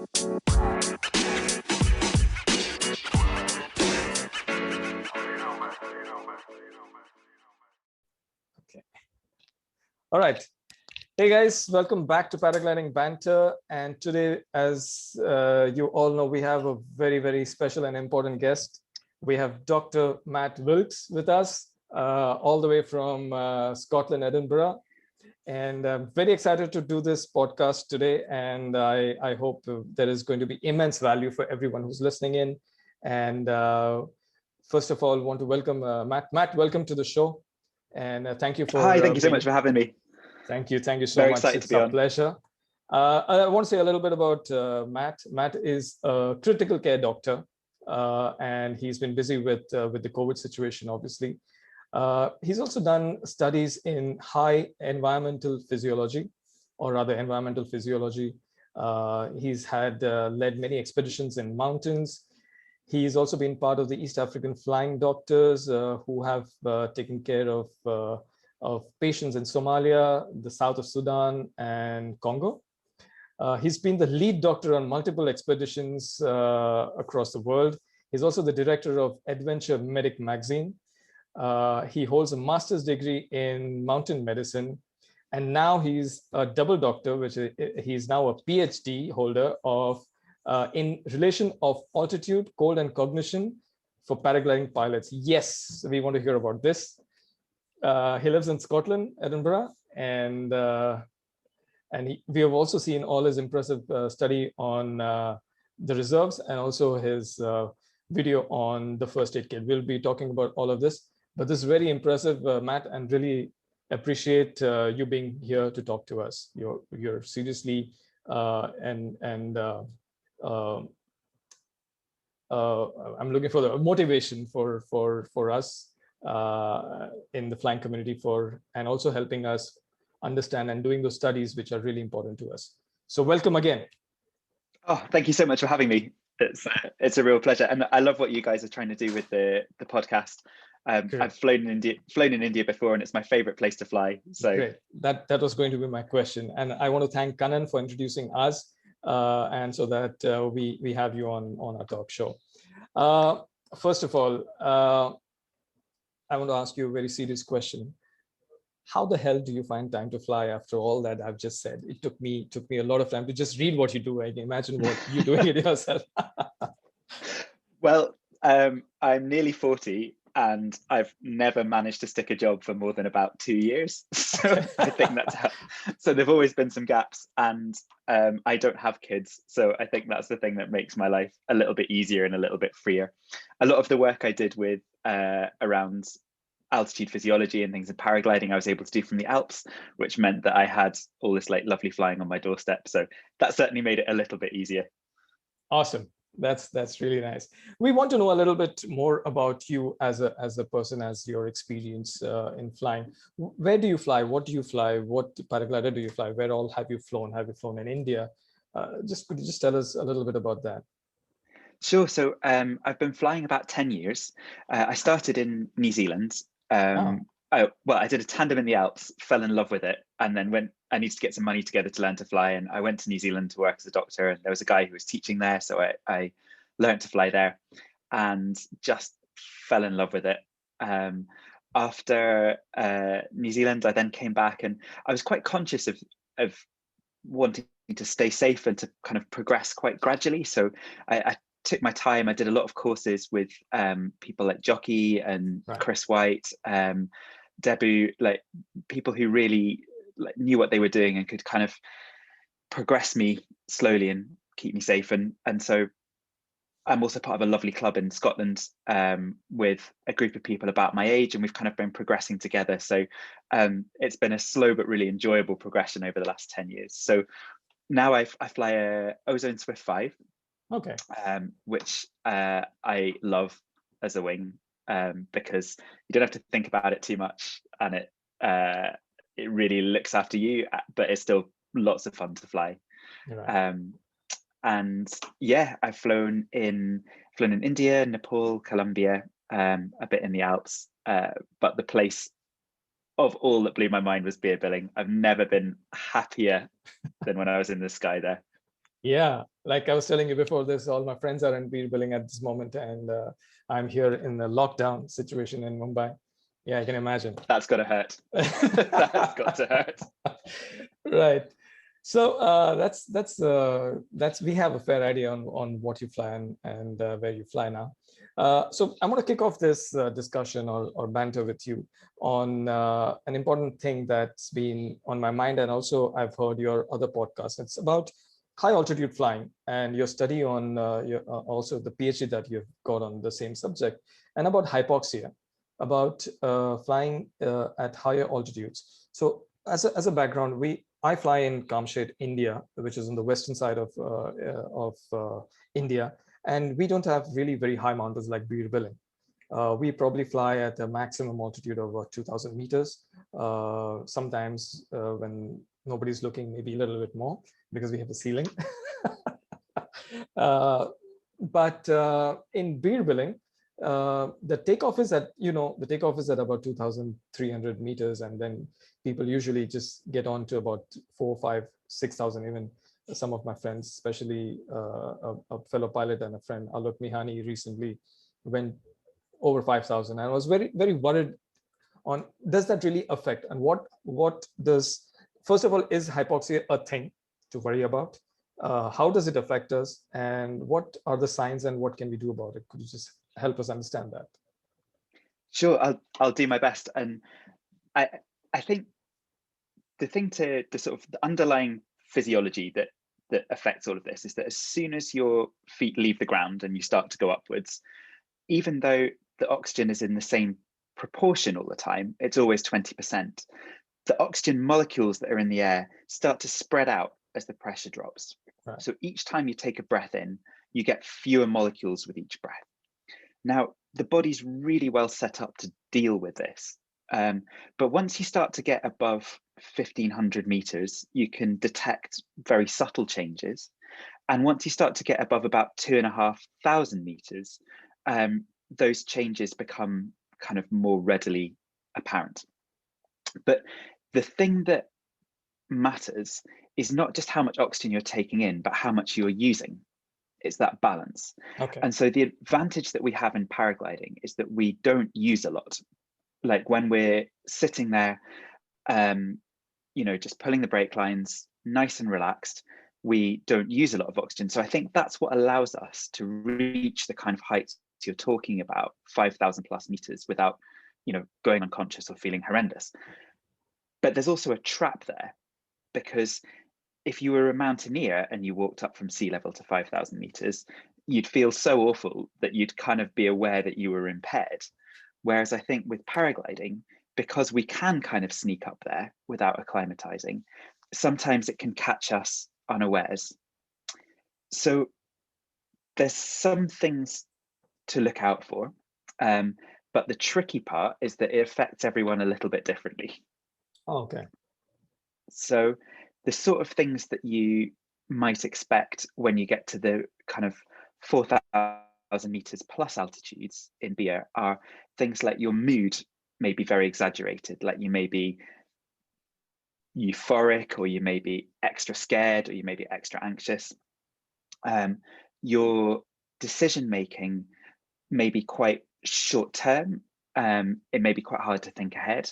Okay. All right. Hey guys, welcome back to Paragliding Banter. And today, as you all know, we have a very, very special and important guest. We have Dr. Matt Wilkes with us, all the way from Scotland, Edinburgh. And I'm very excited to do this podcast today. And I hope there is going to be immense value for everyone who's listening in. And first of all, want to welcome Matt. Matt, welcome to the show. And thank you for Hi, thank you so much for having me. Thank you so Very much. excited It's to be a on. pleasure. I want to say a little bit about Matt. Matt is a critical care doctor, and he's been busy with the COVID situation, obviously. He's also done studies in high environmental physiology, or rather environmental physiology. He's had led many expeditions in mountains. He's also been part of the East African Flying Doctors who have taken care of patients in Somalia, the south of Sudan, and Congo. He's been the lead doctor on multiple expeditions across the world. He's also the director of Adventure Medic magazine. He holds a master's degree in mountain medicine. And now he's a double doctor, which he's now a PhD holder of in relation of altitude, cold, and cognition for paragliding pilots. Yes, we want to hear about this. He lives in Scotland, Edinburgh, and we have also seen all his impressive study on the reserves and also his video on the first aid kit. We'll be talking about all of this, but this is very impressive, Matt, and really appreciate you being here to talk to us. You're seriously I'm looking for the motivation for us in the flying community and also helping us understand and doing those studies which are really important to us. So welcome again. Oh, thank you so much for having me. It's a real pleasure, and I love what you guys are trying to do with the podcast. I've flown in India before, and it's my favorite place to fly. So great. That was going to be my question, and I want to thank Kanan for introducing us, and so that we have you on our talk show. First of all, I want to ask you a very serious question. How the hell do you find time to fly after all that I've just said? It took me a lot of time to just read what you do. I can imagine what you're doing it yourself. Well, I'm nearly 40 and I've never managed to stick a job for more than about 2 years. So I think that's how. So there've always been some gaps, and I don't have kids. So I think that's the thing that makes my life a little bit easier and a little bit freer. A lot of the work I did with around altitude physiology and things in paragliding I was able to do from the Alps, which meant that I had all this like lovely flying on my doorstep. So that certainly made it a little bit easier. Awesome. That's really nice. We want to know a little bit more about you as a person, as your experience in flying. Where do you fly? What do you fly? What paraglider do you fly? Where all have you flown? Have you flown in India? Could you just tell us a little bit about that? Sure. So I've been flying about 10 years. I started in New Zealand. I did a tandem in the Alps, fell in love with it, and then when I needed to get some money together to learn to fly, and I went to New Zealand to work as a doctor, and there was a guy who was teaching there, so I learned to fly there and just fell in love with it. After New Zealand, I then came back, and I was quite conscious of wanting to stay safe and to kind of progress quite gradually. So I took my time. I did a lot of courses with people like Jockey and Chris White, Debu, like people who really knew what they were doing and could kind of progress me slowly and keep me safe. And so I'm also part of a lovely club in Scotland with a group of people about my age, and we've kind of been progressing together. So it's been a slow but really enjoyable progression over the last 10 years. So now I fly a Ozone Swift 5. Okay. Which I love as a wing because you don't have to think about it too much, and it really looks after you, but it's still lots of fun to fly. Right. And yeah, I've flown in India, Nepal, Colombia, a bit in the Alps, but the place of all that blew my mind was Beer Billing. I've never been happier than when I was in the sky there. Yeah, like I was telling you before this, all my friends are in beer billing at this moment, and I'm here in the lockdown situation in Mumbai. Yeah, I can imagine. That's got to hurt. That's got to hurt. Right. So that's we have a fair idea on what you fly and where you fly now. So I'm going to kick off this discussion or banter with you on an important thing that's been on my mind, and also I've heard your other podcasts. It's about high altitude flying and your study on also the PhD that you've got on the same subject, and about hypoxia, about flying at higher altitudes. So as a background, I fly in Kamshed, India, which is on the western side of India, and we don't have really very high mountains like Bir Billing. We probably fly at a maximum altitude of about 2,000 meters. Sometimes when nobody's looking, maybe a little bit more because we have a ceiling. But in Bir Billing, the takeoff is at about 2,300 meters, and then people usually just get on to about 4, 5, 6,000. Even some of my friends, especially a fellow pilot and a friend, Alok Mihani, recently went over 5,000. And I was very, very worried on, does that really affect? And what does, first of all, is hypoxia a thing to worry about? How does it affect us? And what are the signs and what can we do about it? Could you just help us understand that? Sure, I'll do my best. And I think the sort of the underlying physiology that affects all of this is that as soon as your feet leave the ground and you start to go upwards, even though the oxygen is in the same proportion all the time, it's always 20%. The oxygen molecules that are in the air start to spread out as the pressure drops. Right. So each time you take a breath in, you get fewer molecules with each breath. Now, the body's really well set up to deal with this. But once you start to get above 1,500 meters, you can detect very subtle changes. And once you start to get above about 2,500 meters, those changes become kind of more readily apparent. But the thing that matters is not just how much oxygen you're taking in, but how much you're using. It's that balance. Okay. And so the advantage that we have in paragliding is that we don't use a lot. Like when we're sitting there, just pulling the brake lines, nice and relaxed, we don't use a lot of oxygen. So I think that's what allows us to reach the kind of heights you're talking about, 5,000 plus meters, without, going unconscious or feeling horrendous. But there's also a trap there, because if you were a mountaineer and you walked up from sea level to 5,000 meters, you'd feel so awful that you'd kind of be aware that you were impaired. Whereas I think with paragliding, because we can kind of sneak up there without acclimatizing, sometimes it can catch us unawares. So there's some things to look out for, but the tricky part is that it affects everyone a little bit differently. Oh, okay. So the sort of things that you might expect when you get to the kind of 4,000 meters plus altitudes in beer are things like your mood may be very exaggerated, like you may be euphoric, or you may be extra scared, or you may be extra anxious. Your decision making may be quite short term. It may be quite hard to think ahead,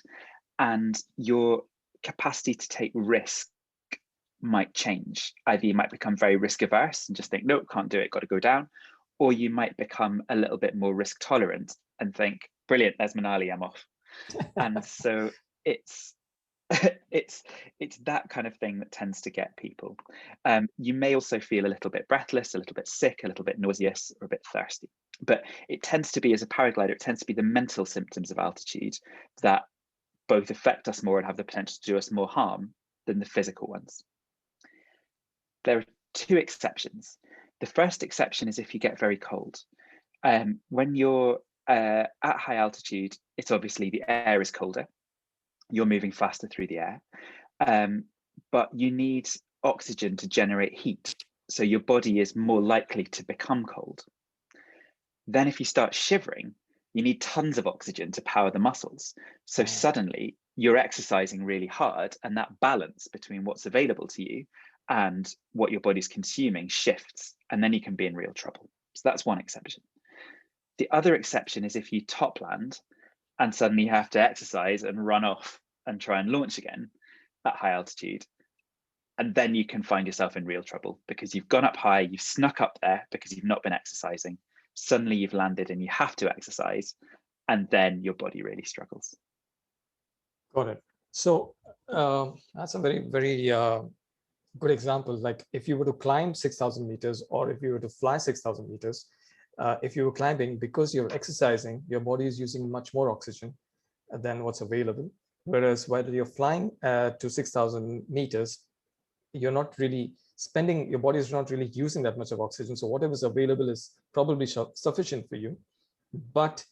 and your capacity to take risk might change. Either you might become very risk averse and just think, nope, can't do it, got to go down, or you might become a little bit more risk tolerant and think, brilliant, there's Manali, I'm off. And so it's that kind of thing that tends to get people. You may also feel a little bit breathless, a little bit sick, a little bit nauseous, or a bit thirsty. But it tends to be, as a paraglider, it tends to be the mental symptoms of altitude that both affect us more and have the potential to do us more harm than the physical ones. There are two exceptions. The first exception is if you get very cold. When you're at high altitude, it's obviously the air is colder. You're moving faster through the air, but you need oxygen to generate heat. So your body is more likely to become cold. Then if you start shivering, you need tons of oxygen to power the muscles. So suddenly you're exercising really hard, and that balance between what's available to you and what your body's consuming shifts, and then you can be in real trouble. So that's one exception. The other exception is if you top land and suddenly you have to exercise and run off and try and launch again at high altitude. And then you can find yourself in real trouble because you've gone up high, you've snuck up there because you've not been exercising. Suddenly you've landed and you have to exercise, and then your body really struggles. Got it. So that's a very, very good example. Like if you were to climb 6,000 meters, or if you were to fly 6,000 meters, if you were climbing, because you're exercising, your body is using much more oxygen than what's available. Whereas while you're flying to 6,000 meters, you're not really spending, your body is not really using that much of oxygen. So whatever is available is probably sufficient for you. But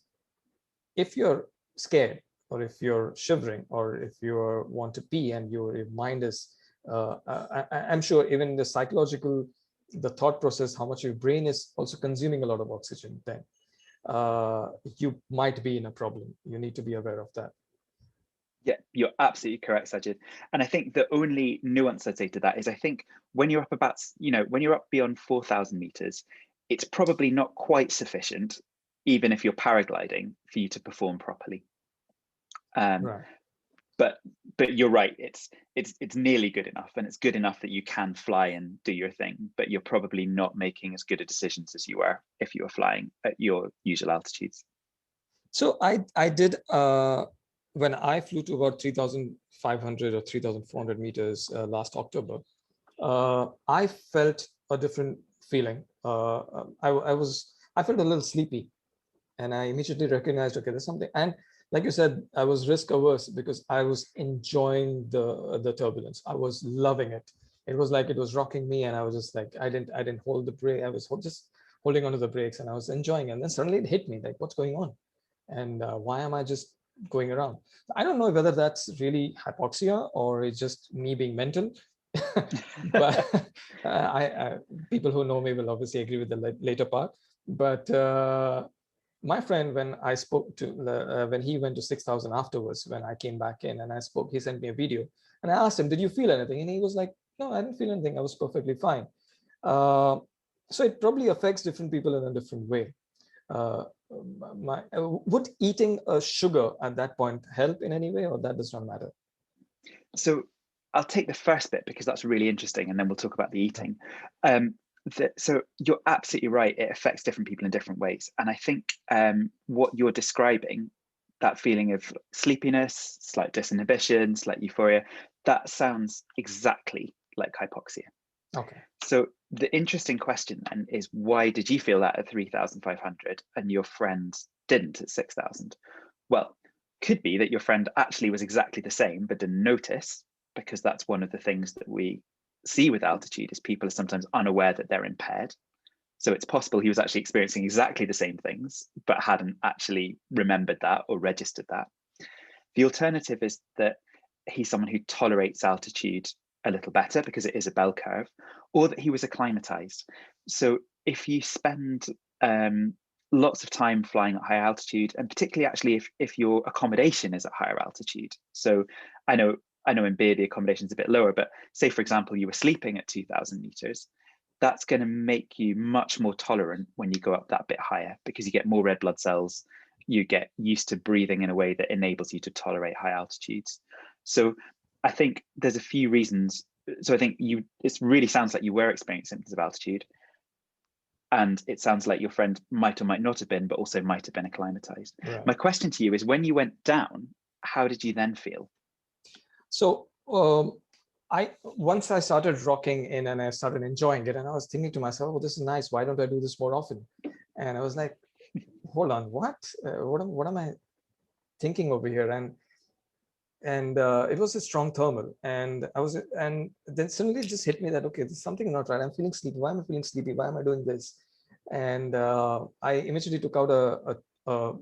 if you're scared, or if you're shivering, or if you want to pee and your mind is, I'm sure even the psychological, the thought process, how much your brain is also consuming a lot of oxygen, then you might be in a problem. You need to be aware of that. Yeah, you're absolutely correct, Sajid. And I think the only nuance I'd say to that is I think when you're up about, when you're up beyond 4,000 meters, it's probably not quite sufficient, even if you're paragliding, for you to perform properly. Right. But you're right, it's nearly good enough, and it's good enough that you can fly and do your thing, but you're probably not making as good a decisions as you were if you were flying at your usual altitudes. So I did, when I flew to about 3,500 or 3,400 meters last October, I felt a different feeling. I felt a little sleepy, and I immediately recognized, okay, there's something. And like you said, I was risk averse because I was enjoying the turbulence. I was loving it. It was like it was rocking me, and I was just like, I didn't hold the brake. I was just holding onto the brakes, and I was enjoying it. And then suddenly it hit me, like, what's going on? And why am I just going around? I don't know whether that's really hypoxia or it's just me being mental. But people who know me will obviously agree with the later part. But my friend, when I spoke to, when he went to 6,000 afterwards, when I came back in and I spoke, he sent me a video, and I asked him, did you feel anything? And he was like, no, I didn't feel anything. I was perfectly fine. So it probably affects different people in a different way. Would eating a sugar at that point help in any way, or that does not matter? So I'll take the first bit because that's really interesting, and then we'll talk about the eating. So you're absolutely right. It affects different people in different ways. And I think what you're describing, that feeling of sleepiness, slight disinhibition, slight euphoria, that sounds exactly like hypoxia. Okay. So the interesting question then is, why did you feel that at 3,500 and your friend didn't at 6,000? Well, could be that your friend actually was exactly the same but didn't notice, because that's one of the things that we see with altitude is people are sometimes unaware that they're impaired. So it's possible he was actually experiencing exactly the same things but hadn't actually remembered that or registered that. The alternative is that he's someone who tolerates altitude a little better because it is a bell curve, or that he was acclimatized. So if you spend lots of time flying at high altitude, and particularly actually if your accommodation is at higher altitude. So I know in Beer the accommodation is a bit lower, but say for example you were sleeping at 2,000 meters, that's going to make you much more tolerant when you go up that bit higher, because you get more red blood cells, you get used to breathing in a way that enables you to tolerate high altitudes. So I think there's a few reasons. So I think it really sounds like you were experiencing symptoms of altitude, and it sounds like your friend might or might not have been, but also might have been acclimatized. Right. My question to you is, when you went down, how did you then feel? So once I started rocking in and I started enjoying it, and I was thinking to myself, oh, this is nice. Why don't I do this more often? And I was like, hold on, what am I thinking over here? And it was a strong thermal, and then suddenly it just hit me that, okay, there's something not right. I'm feeling sleepy. Why am I feeling sleepy? Why am I doing this? And I immediately took out a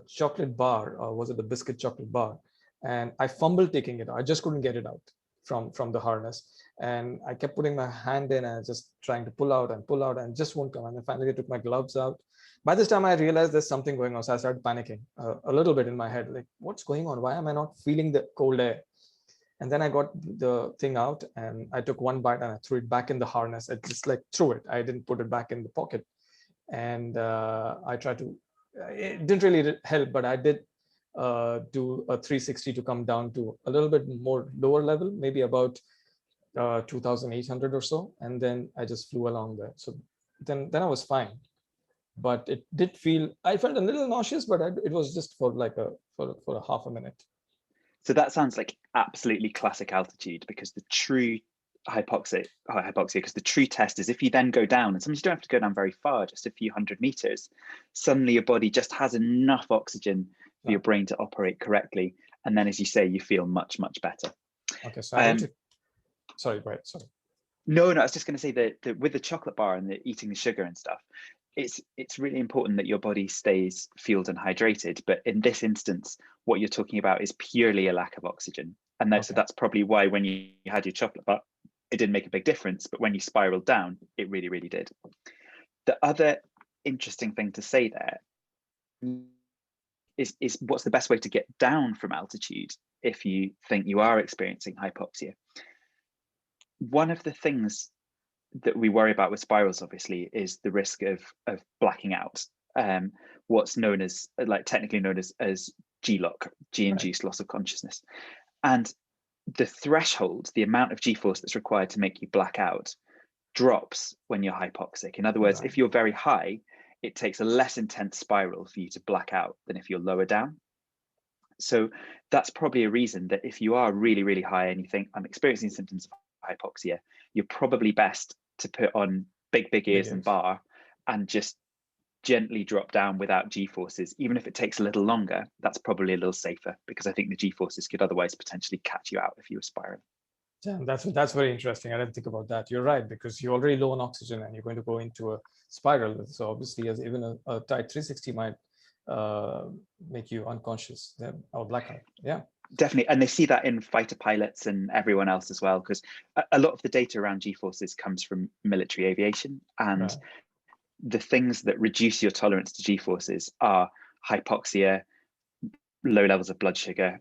chocolate bar, was it the biscuit chocolate bar? And I fumbled taking it out. I just couldn't get it out from the harness. And I kept putting my hand in and just trying to pull out and just won't come. And then finally I took my gloves out. By this time I realized there's something going on. So I started panicking a little bit in my head, like, what's going on? Why am I not feeling the cold air? And then I got the thing out and I took one bite and I threw it back in the harness. I just like threw it. I didn't put it back in the pocket. And I tried to, it didn't really help, but I did do a 360 to come down to a little bit more lower level, maybe about 2,800 or so. And then I just flew along there. So then I was fine. But it did feel, I felt a little nauseous, but it was just for like for a half a minute. So that sounds like absolutely classic altitude, because the true hypoxia, because the true test is if you then go down, and sometimes you don't have to go down very far, just a few hundred meters, suddenly your body just has enough oxygen for your brain to operate correctly. And then, as you say, you feel much, much better. Okay, so I need to, sorry, right, sorry. No, I was just going to say that with the chocolate bar and the eating the sugar and stuff, it's really important that your body stays fueled and hydrated. But in this instance, what you're talking about is purely a lack of oxygen. And so that's probably why when you had your chocolate bar, it didn't make a big difference. But when you spiraled down, it really, really did. The other interesting thing to say there is what's the best way to get down from altitude if you think you are experiencing hypoxia. One of the things that we worry about with spirals, obviously, is the risk of blacking out. What's known as, like technically known as G-LOC, G-induced loss of consciousness. And the threshold, the amount of G-force that's required to make you black out, drops when you're hypoxic. In other words, if you're very high, it takes a less intense spiral for you to black out than if you're lower down. So that's probably a reason that if you are really, really high and you think I'm experiencing symptoms of hypoxia, you're probably best to put on big ears and bar and just gently drop down without G-forces. Even if it takes a little longer, that's probably a little safer, because I think the G-forces could otherwise potentially catch you out if you were spiraling. Yeah, that's very interesting. I didn't think about that. You're right, because you're already low on oxygen and you're going to go into a spiral. So obviously, as even a tight 360 might make you unconscious or blackout. Yeah, definitely. And they see that in fighter pilots and everyone else as well, because a lot of the data around G-forces comes from military aviation, and the things that reduce your tolerance to G-forces are hypoxia, low levels of blood sugar,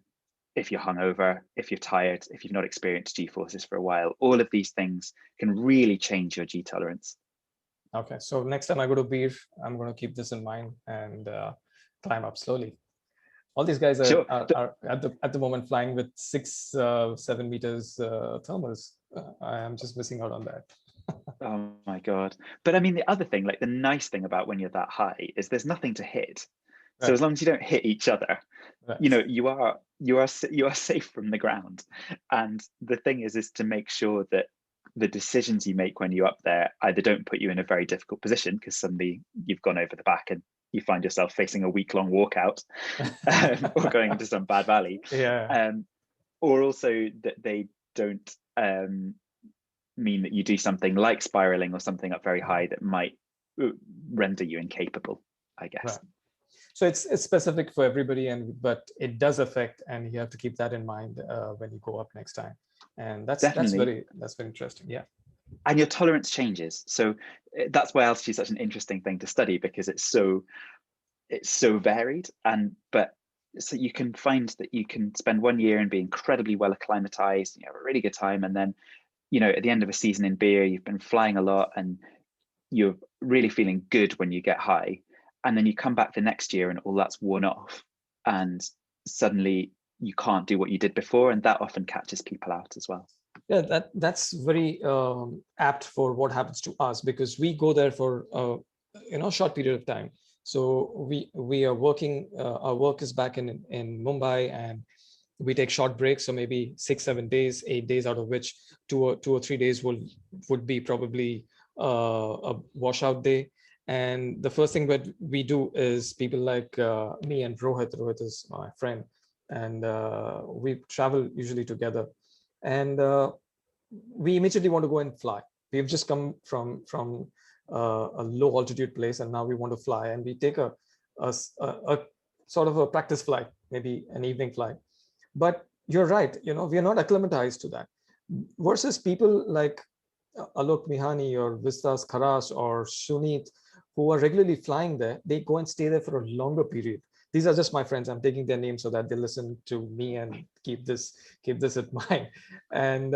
if you're hungover, if you're tired, if you've not experienced G-forces for a while. All of these things can really change your G tolerance. Okay, so next time I go to beer, I'm going to keep this in mind and climb up slowly. All these guys are at the moment flying with 6-7 meters thermals. I am just missing out on that. Oh my God. But I mean, the other thing, like the nice thing about when you're that high is there's nothing to hit. So as long as you don't hit each other, you know, you are safe from the ground. And the thing is to make sure that the decisions you make when you're up there either don't put you in a very difficult position, because suddenly you've gone over the back and you find yourself facing a week-long walkout or going into some bad valley. Or also that they don't mean that you do something like spiraling or something up very high that might render you incapable, I guess. So it's specific for everybody, but it does affect, and you have to keep that in mind when you go up next time. And that's very interesting. Yeah. And your tolerance changes. So that's why altitude is such an interesting thing to study, because it's so varied. But so you can find that you can spend 1 year and be incredibly well acclimatized, you have a really good time, and then, you know, at the end of a season in beer, you've been flying a lot and you're really feeling good when you get high. And then you come back the next year and all that's worn off, and suddenly you can't do what you did before, and that often catches people out as well. Yeah, that's very apt for what happens to us, because we go there for a short period of time. So we are working. Our work is back in Mumbai, and we take short breaks. So maybe 6-7 days, 8 days, out of which 2 or 3 days would be probably a washout day. And the first thing that we do is people like me and Rohit. Rohit is my friend, and we travel usually together. And we immediately want to go and fly. We've just come from a low altitude place, and now we want to fly. And we take a sort of a practice flight, maybe an evening flight. But you're right, we are not acclimatized to that. Versus people like Alok Mihani or Vistas Kharas or Sunit, who are regularly flying there, they go and stay there for a longer period. these are just my friends. I'm taking their names so that they listen to me and keep this in mind. And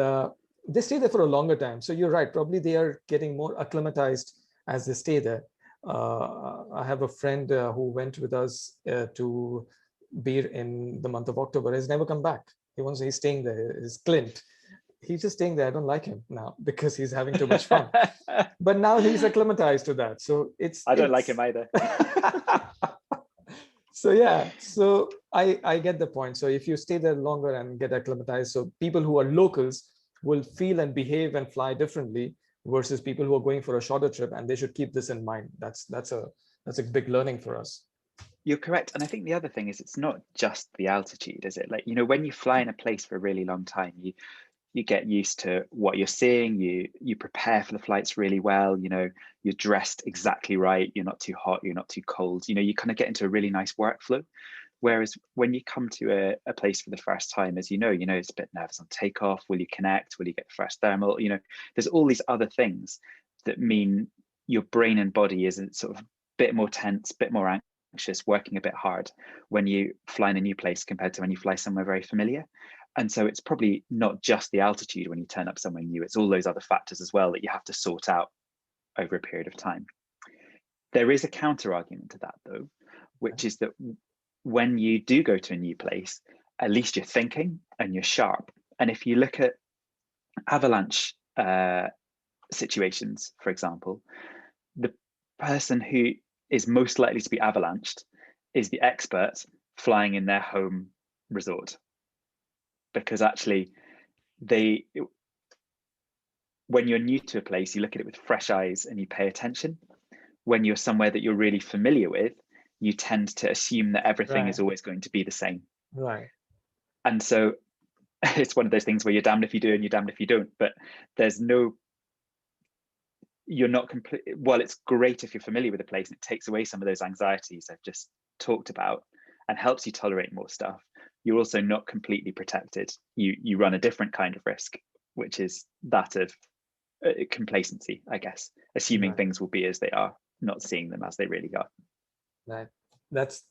they stay there for a longer time. So you're right. Probably they are getting more acclimatized as they stay there. I have a friend who went with us to Beer in the month of October. He's never come back. He's staying there. Is Clint. He's just staying there. I don't like him now because he's having too much fun. But now he's acclimatized to that. So I don't like him either. So yeah, so I get the point. So if you stay there longer and get acclimatized, so people who are locals will feel and behave and fly differently versus people who are going for a shorter trip, and they should keep this in mind. That's a big learning for us. You're correct. And I think the other thing is it's not just the altitude, is it? Like, you know, when you fly in a place for a really long time, you get used to what you're seeing, you prepare for the flights really well, you know, you're dressed exactly right, you're not too hot, you're not too cold, you know, you kind of get into a really nice workflow. Whereas when you come to a place for the first time, as you know, it's a bit nervous on takeoff. Will you connect? Will you get first thermal? You know, there's all these other things that mean your brain and body is sort of a bit more tense, a bit more anxious, working a bit hard when you fly in a new place compared to when you fly somewhere very familiar. And so it's probably not just the altitude when you turn up somewhere new, it's all those other factors as well that you have to sort out over a period of time. There is a counter argument to that though, which is that when you do go to a new place, at least you're thinking and you're sharp. And if you look at avalanche situations, for example, the person who is most likely to be avalanched is the expert flying in their home resort. Because actually, when you're new to a place, you look at it with fresh eyes and you pay attention. When you're somewhere that you're really familiar with, you tend to assume that everything is always going to be the same. Right. And so it's one of those things where you're damned if you do and you're damned if you don't, but you're not complete. Well, it's great if you're familiar with the place and it takes away some of those anxieties I've just talked about and helps you tolerate more stuff. You're also not completely protected. You run a different kind of risk, which is that of complacency, I guess, assuming things will be as they are, not seeing them as they really are. Right. That's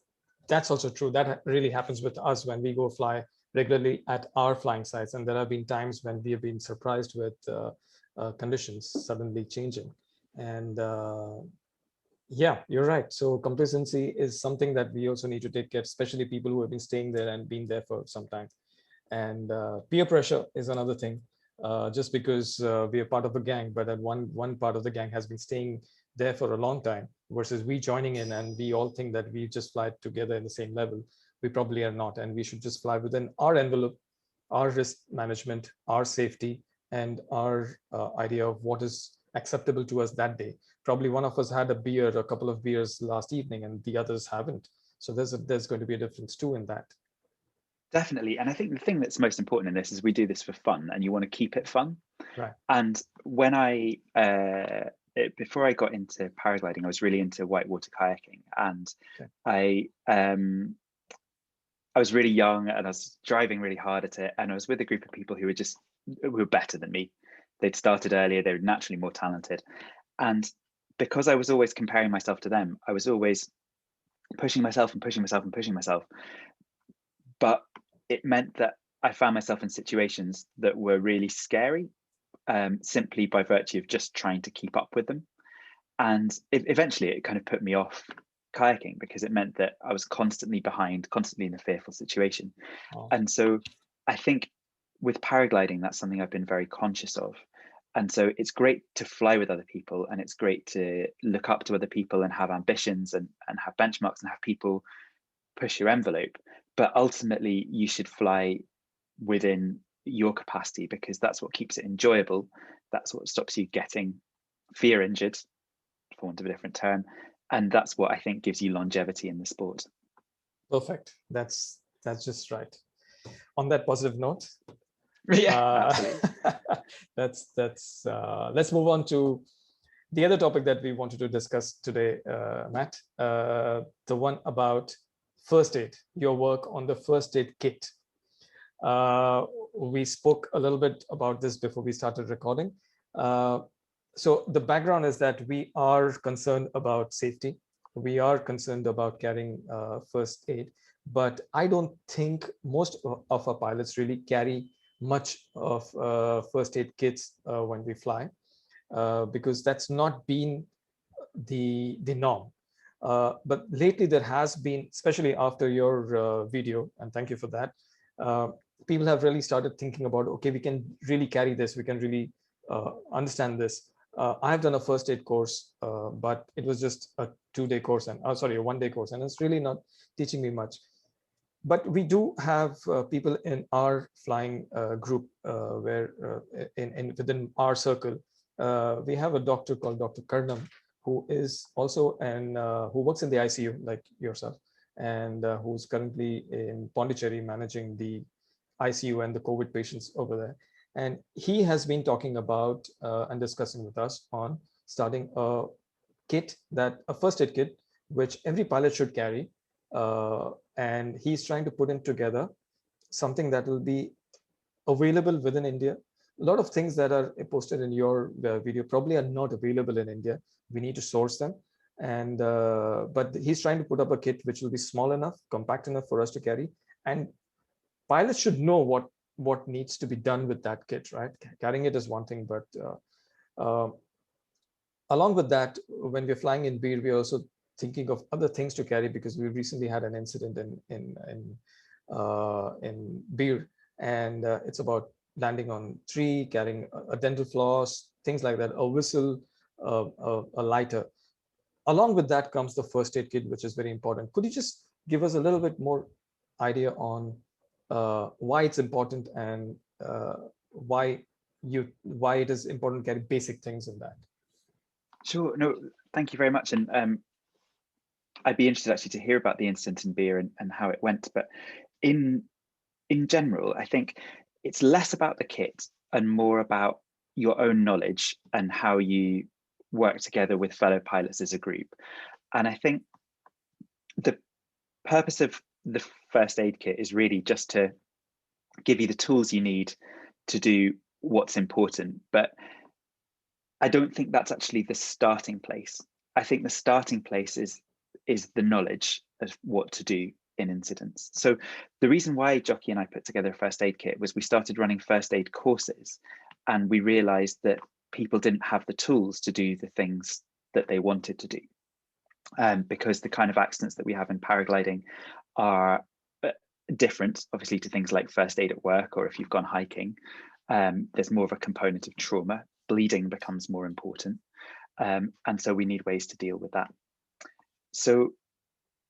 also true. That really happens with us when we go fly regularly at our flying sites. And there have been times when we have been surprised with conditions suddenly changing. And yeah, you're right. So complacency is something that we also need to take care, especially people who have been staying there and been there for some time. And peer pressure is another thing. Just because we are part of a gang, but that one part of the gang has been staying there for a long time versus we joining in, and we all think that we just fly together in the same level. We probably are not, and we should just fly within our envelope, our risk management, our safety, and our idea of what is acceptable to us that day. Probably one of us had a couple of beers last evening, and the others haven't. So there's going to be a difference too in that. Definitely. And I think the thing that's most important in this is we do this for fun and you want to keep it fun. Right. And when before I got into paragliding, I was really into whitewater kayaking, and I was really young and I was driving really hard at it, and I was with a group of people who were better than me. They'd started earlier, they were naturally more talented. And because I was always comparing myself to them, I was always pushing myself and pushing myself and pushing myself. But it meant that I found myself in situations that were really scary, simply by virtue of just trying to keep up with them. And eventually it kind of put me off kayaking because it meant that I was constantly behind, constantly in a fearful situation. Oh. And so I think with paragliding, that's something I've been very conscious of. And so it's great to fly with other people, and it's great to look up to other people and have ambitions and have benchmarks and have people push your envelope. But ultimately, you should fly within your capacity because that's what keeps it enjoyable. That's what stops you getting fear injured, for want of a different term. And that's what I think gives you longevity in the sport. Perfect. That's just right. On that positive note, absolutely. Let's move on to the other topic that we wanted to discuss today, Matt. The one about first aid, your work on the first aid kit. We spoke a little bit about this before we started recording. So the background is that we are concerned about safety we are concerned about carrying first aid, but I don't think most of our pilots really carry much of first aid kits when we fly, because that's not been the norm. But lately there has been, especially after your video, and thank you for that, people have really started thinking about, okay, we can really carry this, we can really understand this. I've done a first aid course, but it was just a 2-day course, and sorry, a 1-day course, and it's really not teaching me much. But we do have people in our flying group where within our circle, we have a doctor called Dr. Karnam, who is also who works in the ICU like yourself, and who's currently in Pondicherry managing the ICU and the COVID patients over there. And he has been talking about and discussing with us on starting a kit, a first aid kit, which every pilot should carry. And he's trying to put in together something that will be available within India. A lot of things that are posted in your video probably are not available in India. We need to source them. And but he's trying to put up a kit which will be small enough, compact enough for us to carry. And pilots should know what needs to be done with that kit, right? Carrying it is one thing, but along with that, when we're flying in Beer, we're also thinking of other things to carry, because we recently had an incident in Beer, and it's about landing on tree, carrying a dental floss, things like that, a whistle, a lighter. Along with that comes the first aid kit, which is very important. Could you just give us a little bit more idea on why it's important, and why it is important to carry basic things in that? Sure. No, thank you very much. And I'd be interested actually to hear about the incident in Beer and how it went. But in general, I think it's less about the kit and more about your own knowledge and how you work together with fellow pilots as a group. And I think the purpose of the first aid kit is really just to give you the tools you need to do what's important. But I don't think that's actually the starting place. I think the starting place is the knowledge of what to do in incidents. So the reason why Jockey and I put together a first aid kit was we started running first aid courses, and we realized that people didn't have the tools to do the things that they wanted to do. Because the kind of accidents that we have in paragliding are different, obviously, to things like first aid at work, or if you've gone hiking. There's more of a component of trauma. Bleeding becomes more important. And so we need ways to deal with that. So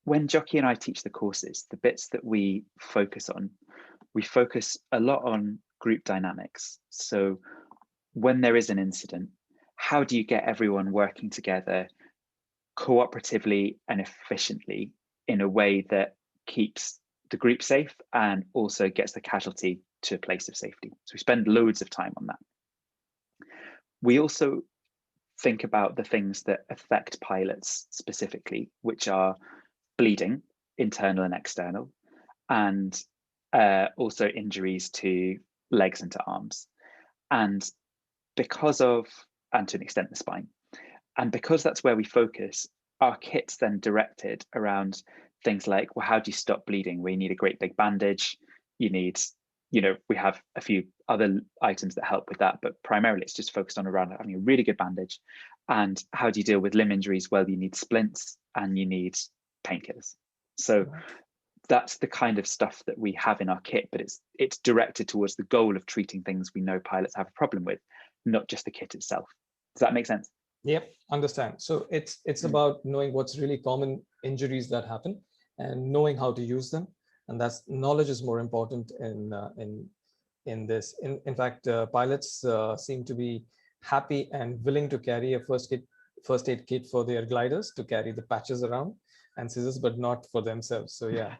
when Jockey and I teach the courses, the bits that we focus a lot on group dynamics. So when there is an incident, how do you get everyone working together cooperatively and efficiently in a way that keeps the group safe and also gets the casualty to a place of safety? So we spend loads of time on that. We also think about the things that affect pilots specifically, which are bleeding, internal and external, and also injuries to legs and to arms. And to an extent the spine. And because that's where we focus, our kit's then directed around things like, well, how do you stop bleeding? We need a great big bandage. We have a few other items that help with that, but primarily it's just focused on around having a really good bandage. And how do you deal with limb injuries? Well, you need splints and you need painkillers. So that's the kind of stuff that we have in our kit, but it's directed towards the goal of treating things we know pilots have a problem with, not just the kit itself. Does that make sense? Yep, understand. So it's about knowing what's really common injuries that happen and knowing how to use them, and that's knowledge is more important in this. In fact, pilots seem to be happy and willing to carry a first aid kit for their gliders, to carry the patches around and scissors, but not for themselves. So yeah.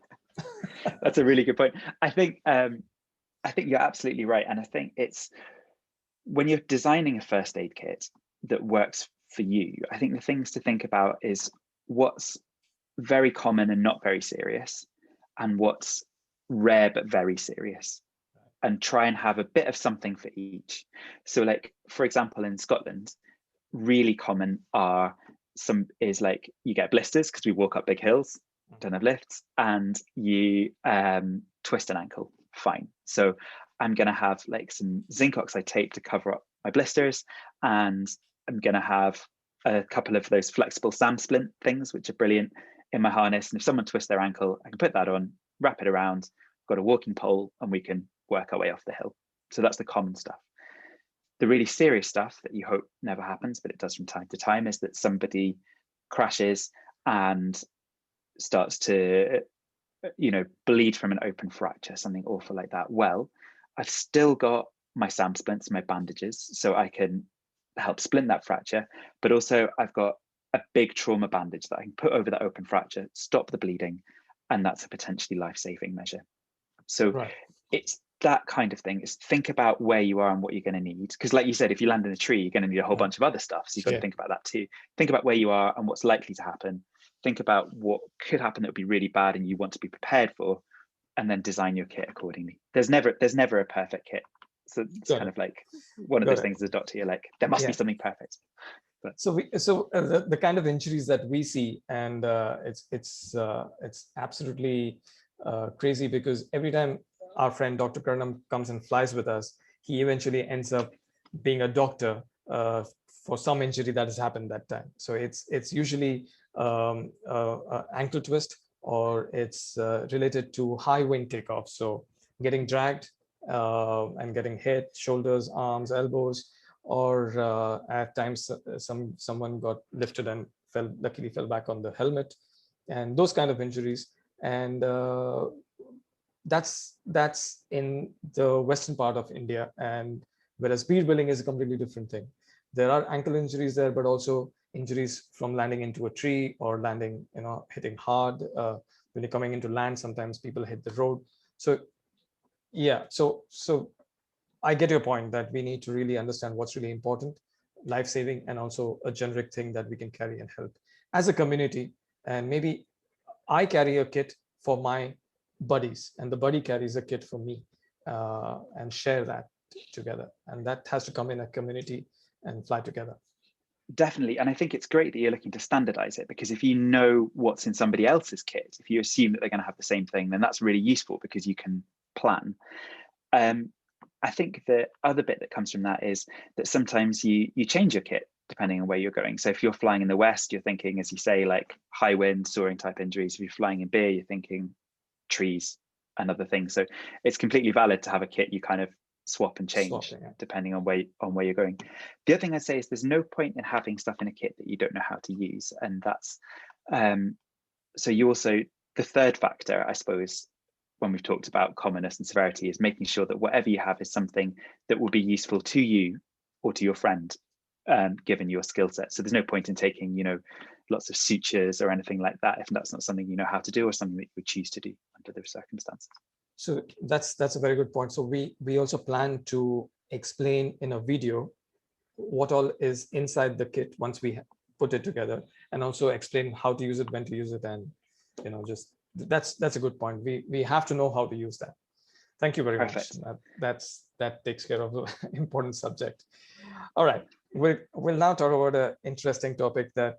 That's a really good point. I think you're absolutely right. And I think it's when you're designing a first aid kit that works for you, I think the things to think about is what's very common and not very serious, and what's rare but very serious, and try and have a bit of something for each. So like, for example, in Scotland, really common are some is like you get blisters because we walk up big hills, don't have lifts, and you twist an ankle. Fine. So I'm going to have like some zinc oxide tape to cover up my blisters, and I'm going to have a couple of those flexible SAM splint things, which are brilliant, in my harness. And if someone twists their ankle, I can put that on, wrap it around, got a walking pole, and we can work our way off the hill. So that's the common stuff. The really serious stuff that you hope never happens, but it does from time to time, is that somebody crashes and starts to, bleed from an open fracture, something awful like that. Well, I've still got my SAM splints, my bandages, so I can help splint that fracture, but also I've got a big trauma bandage that I can put over that open fracture, stop the bleeding, and that's a potentially life-saving measure. So it's that kind of thing. Is think about where you are and what you're going to need, because like you said, if you land in a tree, you're going to need a whole bunch of other stuff, so you've got to think about that too. Think about where you are and what's likely to happen. Think about what could happen that would be really bad and you want to be prepared for, and then design your kit accordingly. There's never a perfect kit. So it's kind of like one of those things as a doctor, you're like, there must be something perfect. But so the kind of injuries that we see, and it's absolutely crazy, because every time our friend Dr. Karnam comes and flies with us, he eventually ends up being a doctor for some injury that has happened that time. So it's usually ankle twist, or it's related to high wind takeoff. So getting dragged and getting hit, shoulders, arms, elbows, or at times someone got lifted and luckily fell back on the helmet, and those kind of injuries. And that's in the western part of India, and whereas speed building is a completely different thing. There are ankle injuries there, but also injuries from landing into a tree or landing, hitting hard. When you're coming into land, sometimes people hit the road. So yeah, so I get your point that we need to really understand what's really important, life-saving, and also a generic thing that we can carry and help as a community. And maybe I carry a kit for my buddies, and the buddy carries a kit for me, and share that together. And that has to come in a community and fly together. Definitely. And I think it's great that you're looking to standardize it, because if you know what's in somebody else's kit, if you assume that they're going to have the same thing, then that's really useful because you can plan. I think the other bit that comes from that is that sometimes you change your kit depending on where you're going. So if you're flying in the West, you're thinking, as you say, like high wind, soaring type injuries. If you're flying in beer, you're thinking trees and other things. So it's completely valid to have a kit you kind of swap and change depending on where you're going. The other thing I'd say is there's no point in having stuff in a kit that you don't know how to use. And that's so you also, the third factor, I suppose, when we've talked about commonness and severity, is making sure that whatever you have is something that will be useful to you or to your friend, given your skill set. So there's no point in taking, lots of sutures or anything like that if that's not something you know how to do or something that you would choose to do under those circumstances. So that's a very good point. So we also plan to explain in a video what all is inside the kit once we put it together, and also explain how to use it, when to use it, and just that's a good point. We have to know how to use that. Thank you very much. That takes care of the important subject. All right, we'll now talk about an interesting topic that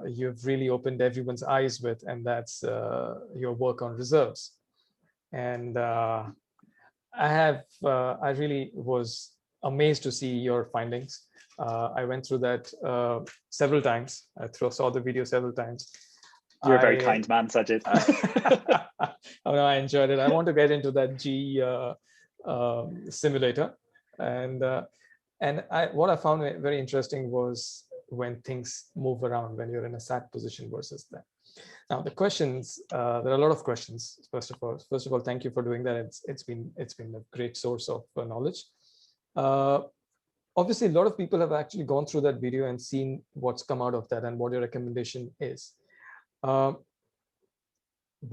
you've really opened everyone's eyes with, and that's your work on reserves. And I really was amazed to see your findings. I went through that several times. I saw the video several times. You're a very kind man, Sajid. Oh, no, I enjoyed it. I want to get into that G simulator, and what I found very interesting was when things move around when you're in a sat position versus that. Now the questions, there are a lot of questions. First of all, thank you for doing that. It's been a great source of knowledge. Obviously, a lot of people have actually gone through that video and seen what's come out of that and what your recommendation is. One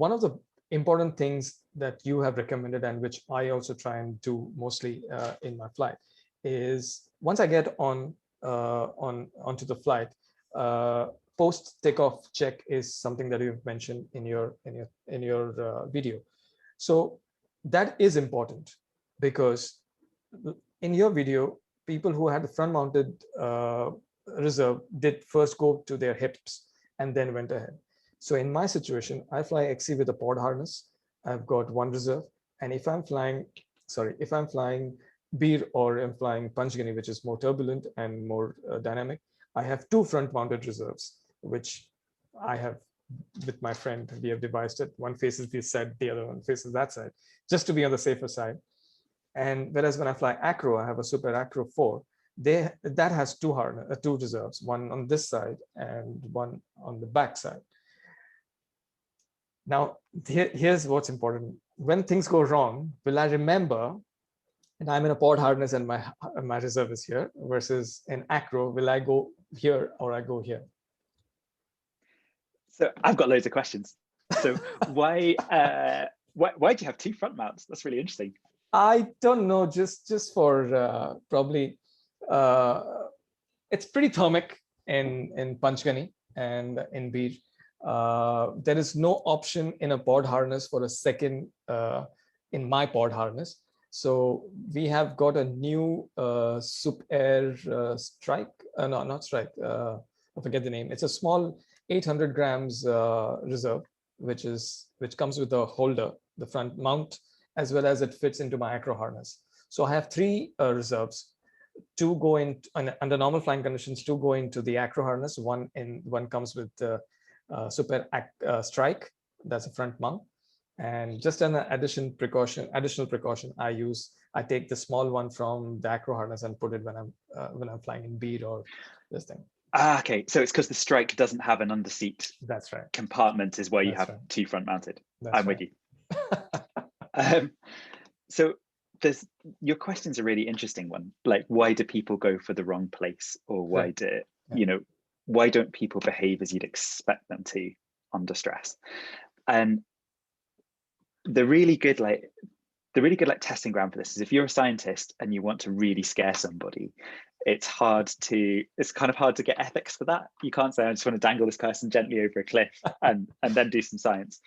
of the important things that you have recommended, and which I also try and do mostly in my flight, is once I get onto the flight, post takeoff check is something that you've mentioned in your video. So that is important, because in your video, people who had the front mounted reserve did first go to their hips and then went ahead. So in my situation, I fly XC with a pod harness. I've got one reserve. And if I'm flying Beer or I'm flying Paraglding, which is more turbulent and more dynamic, I have two front mounted reserves, which I have with my friend. We have devised it. One faces this side, the other one faces that side, just to be on the safer side. And whereas when I fly acro, I have a Super Acro 4. That has two reserves, one on this side and one on the back side. Now, here's what's important. When things go wrong, will I remember, and I'm in a pod harness and my reserve is here, versus in acro, will I go here or I go here? So I've got loads of questions. So why do you have two front mounts? That's really interesting. I don't know, just for probably, it's pretty thermic in Paraglding and in Beer. There is no option in a pod harness for a second in my pod harness. So we have got a new Sup Air Strike, no, not Strike, I forget the name. It's a small 800 grams reserve, which comes with a holder, the front mount, as well as it fits into my acro harness. So I have three reserves. Two go in under normal flying conditions. Two go into the acro harness. One comes with the Super Strike. That's a front mount. And just an additional precaution, I take the small one from the acro harness and put it when I'm flying in Beer or this thing. Okay, so it's because the Strike doesn't have an underseat. That's right. Compartment is where you have two front mounted. I'm with you. So your question's a really interesting one. Like, why do people go for the wrong place, or why why don't people behave as you'd expect them to under stress? And the really good testing ground for this is if you're a scientist and you want to really scare somebody, it's kind of hard to get ethics for that. You can't say, I just want to dangle this person gently over a cliff and then do some science.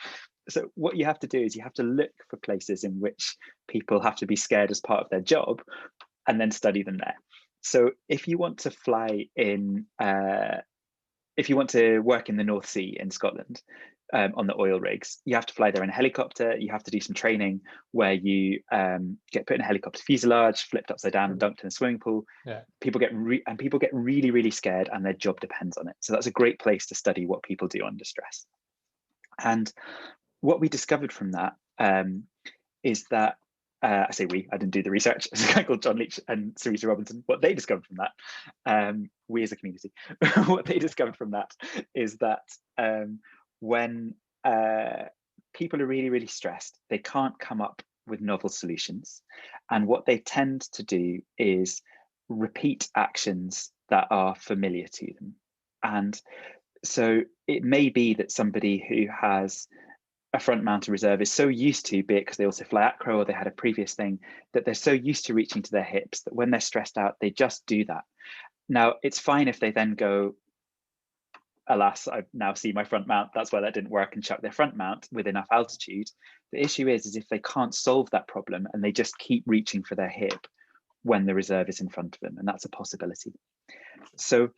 So what you have to do is you have to look for places in which people have to be scared as part of their job and then study them there. So if you want to fly in, if you want to work in the North Sea in Scotland, on the oil rigs, you have to fly there in a helicopter. You have to do some training where you get put in a helicopter fuselage, flipped upside down and dunked in a swimming pool. Yeah. People get really, really scared, and their job depends on it. So that's a great place to study what people do under stress. And what we discovered from that is that, I say we, I didn't do the research, it's a guy called John Leach and Sarita Robinson. What they discovered from that, we as a community, what they discovered from that is that when people are really, really stressed, they can't come up with novel solutions. And what they tend to do is repeat actions that are familiar to them. And so it may be that somebody who has a front mounted reserve is so used to, be it because they also fly acro or they had a previous thing, that they're so used to reaching to their hips that when they're stressed out, they just do that. Now, it's fine if they then go, alas, I now see my front mount, that's why that didn't work, and chuck their front mount with enough altitude. The issue is if they can't solve that problem and they just keep reaching for their hip when the reserve is in front of them, and that's a possibility. So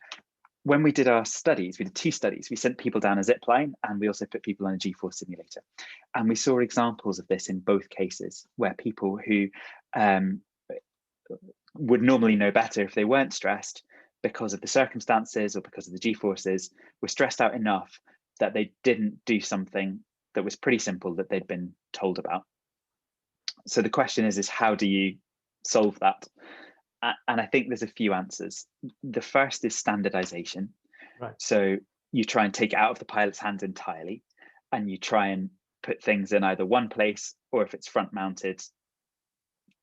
when we did our studies, we did two studies. We sent people down a zip line and we also put people on a G-force simulator. And we saw examples of this in both cases, where people who would normally know better if they weren't stressed because of the circumstances or because of the G-forces, were stressed out enough that they didn't do something that was pretty simple that they'd been told about. So the question is how do you solve that? And I think there's a few answers. The first is standardization. Right. So you try and take it out of the pilot's hands entirely, and you try and put things in either one place, or if it's front mounted,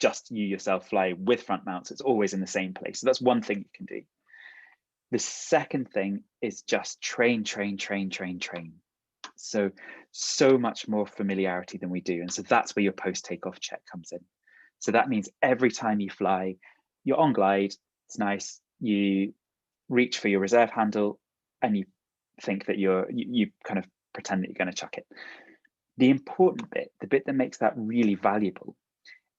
just you yourself fly with front mounts. It's always in the same place. So that's one thing you can do. The second thing is just train. So much more familiarity than we do. And so that's where your post-takeoff check comes in. So that means every time you fly, you're on glide, it's nice, you reach for your reserve handle and you think that you kind of pretend that you're going to chuck it. The important bit, the bit that makes that really valuable,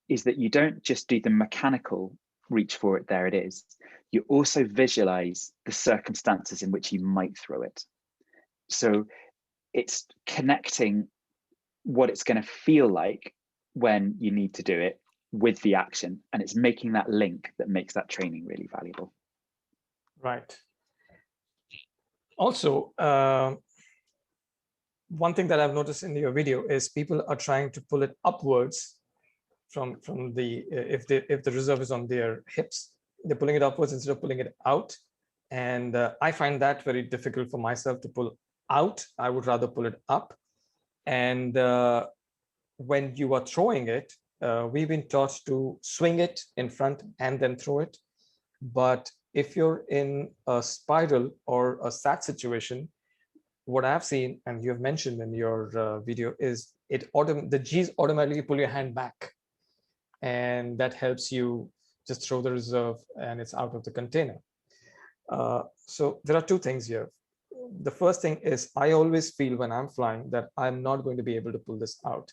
is that you don't just do the mechanical reach for it, there it is. You also visualize the circumstances in which you might throw it. So it's connecting what it's going to feel like when you need to do it with the action, and it's making that link that makes that training really valuable. Right. Also, one thing that I've noticed in your video is people are trying to pull it upwards from the, if the reserve is on their hips, they're pulling it upwards instead of pulling it out. And I find that very difficult for myself to pull out. I would rather pull it up. And when you are throwing it, we've been taught to swing it in front and then throw it. But if you're in a spiral or a sat situation, what I've seen, and you have mentioned in your video, is the G's automatically pull your hand back. And that helps you just throw the reserve and it's out of the container. So there are two things here. The first thing is I always feel when I'm flying that I'm not going to be able to pull this out,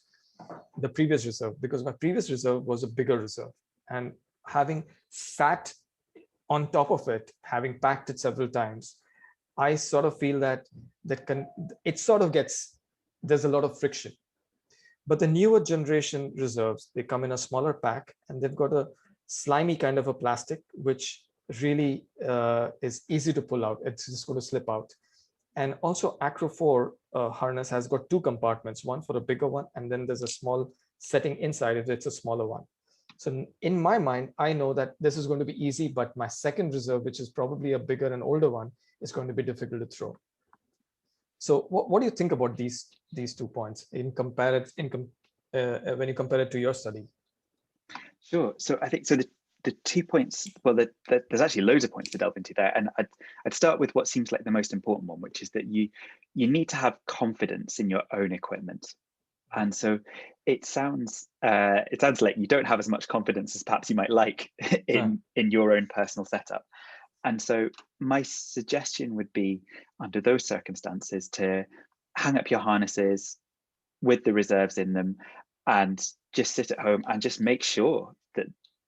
the previous reserve, because my previous reserve was a bigger reserve. And having sat on top of it, having packed it several times, I sort of feel that it sort of there's a lot of friction. But the newer generation reserves, they come in a smaller pack and they've got a slimy kind of a plastic, which really is easy to pull out. It's just going to slip out. And also Acro 4 harness has got two compartments, one for a bigger one, and then there's a small setting inside if it's a smaller one. So in my mind, I know that this is going to be easy, but my second reserve, which is probably a bigger and older one, is going to be difficult to throw. So what do you think about these 2 points when you compare it to your study? Sure. So I think the 2 points, well, there's actually loads of points to delve into there, and I'd start with what seems like the most important one, which is that you need to have confidence in your own equipment. And so it sounds like you don't have as much confidence as perhaps you might like in your own personal setup. And so my suggestion would be, under those circumstances, to hang up your harnesses with the reserves in them and just sit at home and just make sure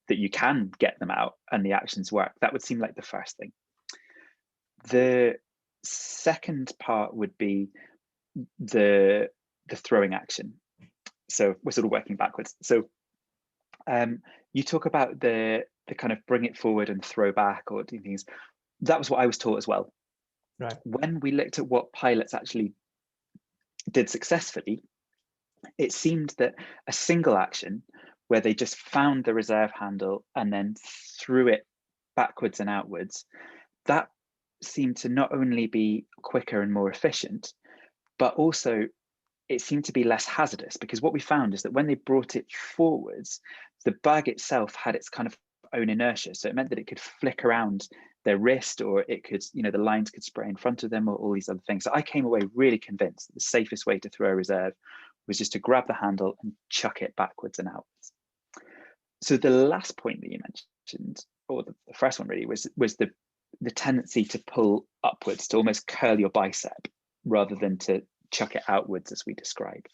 that you can get them out and the actions work. That would seem like the first thing. The second part would be the throwing action. So we're sort of working backwards. So you talk about the kind of bring it forward and throw back or do things. That was what I was taught as well. Right. When we looked at what pilots actually did successfully, it seemed that a single action where they just found the reserve handle and then threw it backwards and outwards, that seemed to not only be quicker and more efficient, but also it seemed to be less hazardous, because what we found is that when they brought it forwards, the bag itself had its kind of own inertia. So it meant that it could flick around their wrist, or it could, the lines could spray in front of them, or all these other things. So I came away really convinced that the safest way to throw a reserve was just to grab the handle and chuck it backwards and outwards. So the last point that you mentioned, or the first one really, was the tendency to pull upwards, to almost curl your bicep rather than to chuck it outwards as we described.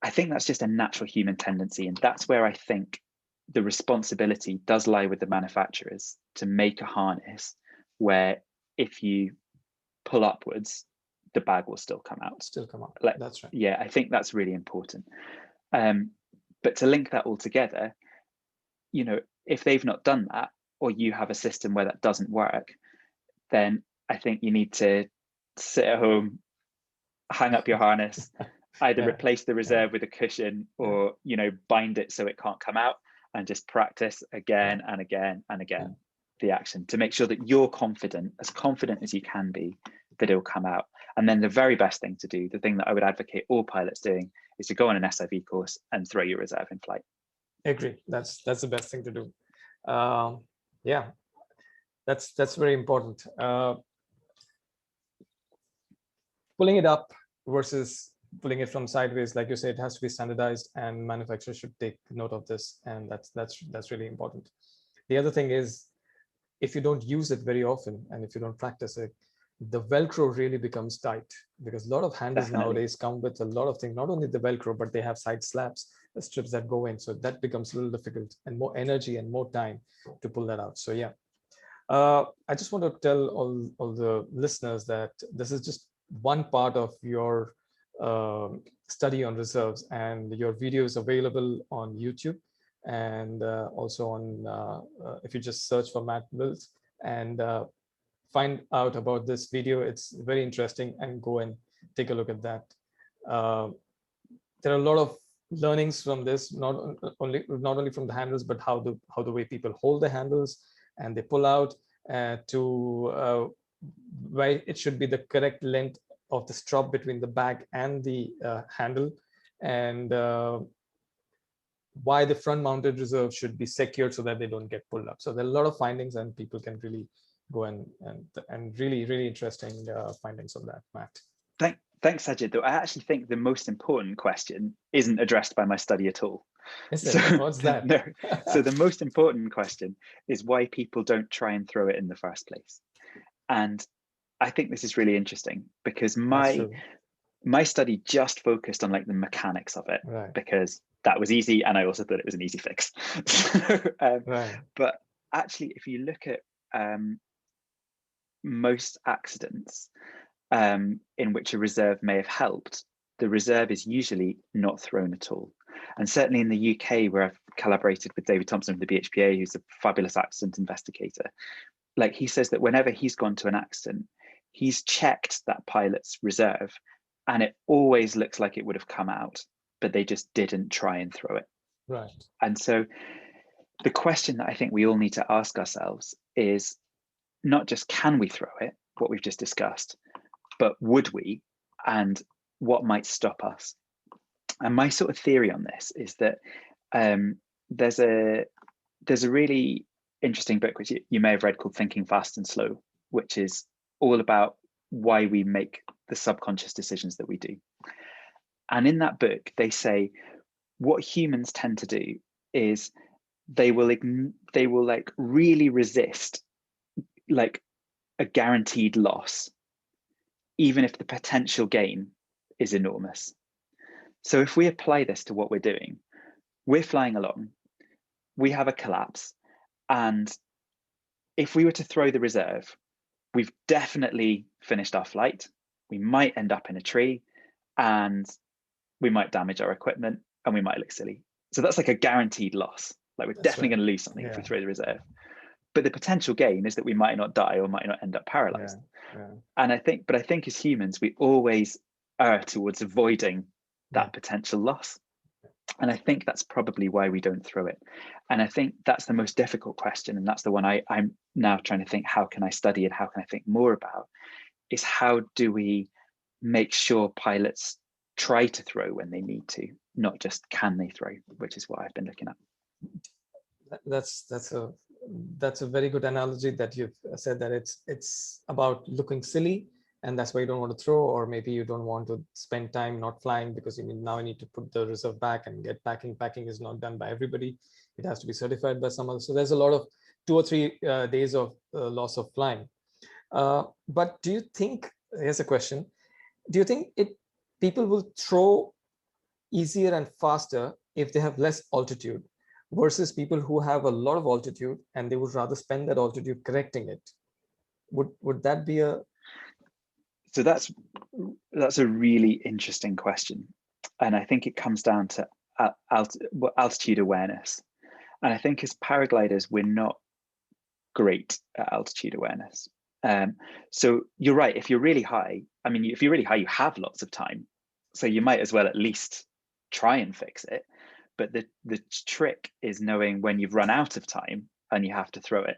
I think that's just a natural human tendency, and that's where I think the responsibility does lie with the manufacturers to make a harness where if you pull upwards, the bag will still come out. That's right. Yeah, I think that's really important. But to link that all together, if they've not done that, or you have a system where that doesn't work, then I think you need to sit at home, hang up your harness, either replace the reserve with a cushion, or bind it so it can't come out, and just practice again and again and again the action to make sure that you're confident as you can be that it'll come out. And then the very best thing to do, the thing that I would advocate all pilots doing, is to go on an SIV course and throw your reserve in flight. I agree. That's the best thing to do. Yeah, that's very important. Pulling it up versus pulling it from sideways, like you said, it has to be standardized, and manufacturers should take note of this, and that's really important. The other thing is, if you don't use it very often and if you don't practice it, the Velcro really becomes tight, because a lot of handles nowadays come with a lot of things, not only the Velcro, but they have side slaps strips that go in. So that becomes a little difficult, and more energy and more time to pull that out. So yeah, I just want to tell all the listeners that this is just one part of your study on reserves, and your video is available on YouTube, and also on if you just search for Matt Wilkes and find out about this video. It's very interesting, and go and take a look at that. There are a lot of learnings from this, not only from the handles, but how the way people hold the handles and they pull out, to why it should be the correct length of the strap between the bag and the handle, and why the front mounted reserve should be secured so that they don't get pulled up. So there are a lot of findings, and people can really go and really interesting findings on that, Matt. Thanks, Sajid. Though I actually think the most important question isn't addressed by my study at all. Is it? What's that? No. So the most important question is why people don't try and throw it in the first place. And I think this is really interesting, because my study just focused on like the mechanics of it, right, because that was easy, and I also thought it was an easy fix. right. But actually, if you look at most accidents in which a reserve may have helped, the reserve is usually not thrown at all. And certainly in the UK, where I've collaborated with David Thompson from the BHPA, who's a fabulous accident investigator, like he says that whenever he's gone to an accident, he's checked that pilot's reserve, and it always looks like it would have come out, but they just didn't try and throw it. Right. And so the question that I think we all need to ask ourselves is not just can we throw it, what we've just discussed, but would we, and what might stop us? And my sort of theory on this is that there's a really interesting book which you may have read called Thinking Fast and Slow, which is all about why we make the subconscious decisions that we do. And in that book, they say what humans tend to do is they will like really resist like a guaranteed loss, even if the potential gain is enormous. So if we apply this to what we're doing, we're flying along, we have a collapse, and if we were to throw the reserve, we've definitely finished our flight. We might end up in a tree, and we might damage our equipment, and we might look silly. So that's like a guaranteed loss. Like we're definitely going to lose something if we throw the reserve. But the potential gain is that we might not die or might not end up paralyzed. And I think as humans, we always err towards avoiding that potential loss. And I think that's probably why we don't throw it. And I think that's the most difficult question. And that's the one I'm now trying to think, how can I study it? How can I think more about? Is how do we make sure pilots try to throw when they need to, not just can they throw, which is what I've been looking at. That's a very good analogy that you've said, that it's about looking silly, and that's why you don't want to throw, or maybe you don't want to spend time not flying because now you need to put the reserve back and get packing. Packing is not done by everybody. It has to be certified by someone. So there's a lot of 2 or 3 days of loss of flying. But do you think, here's a question, do you think people will throw easier and faster if they have less altitude versus people who have a lot of altitude and they would rather spend that altitude correcting it? Would that be a... So that's a really interesting question. And I think it comes down to altitude awareness. And I think as paragliders, we're not great at altitude awareness. So you're right, if you're really high, if you're really high, you have lots of time. So you might as well at least try and fix it. But the trick is knowing when you've run out of time and you have to throw it.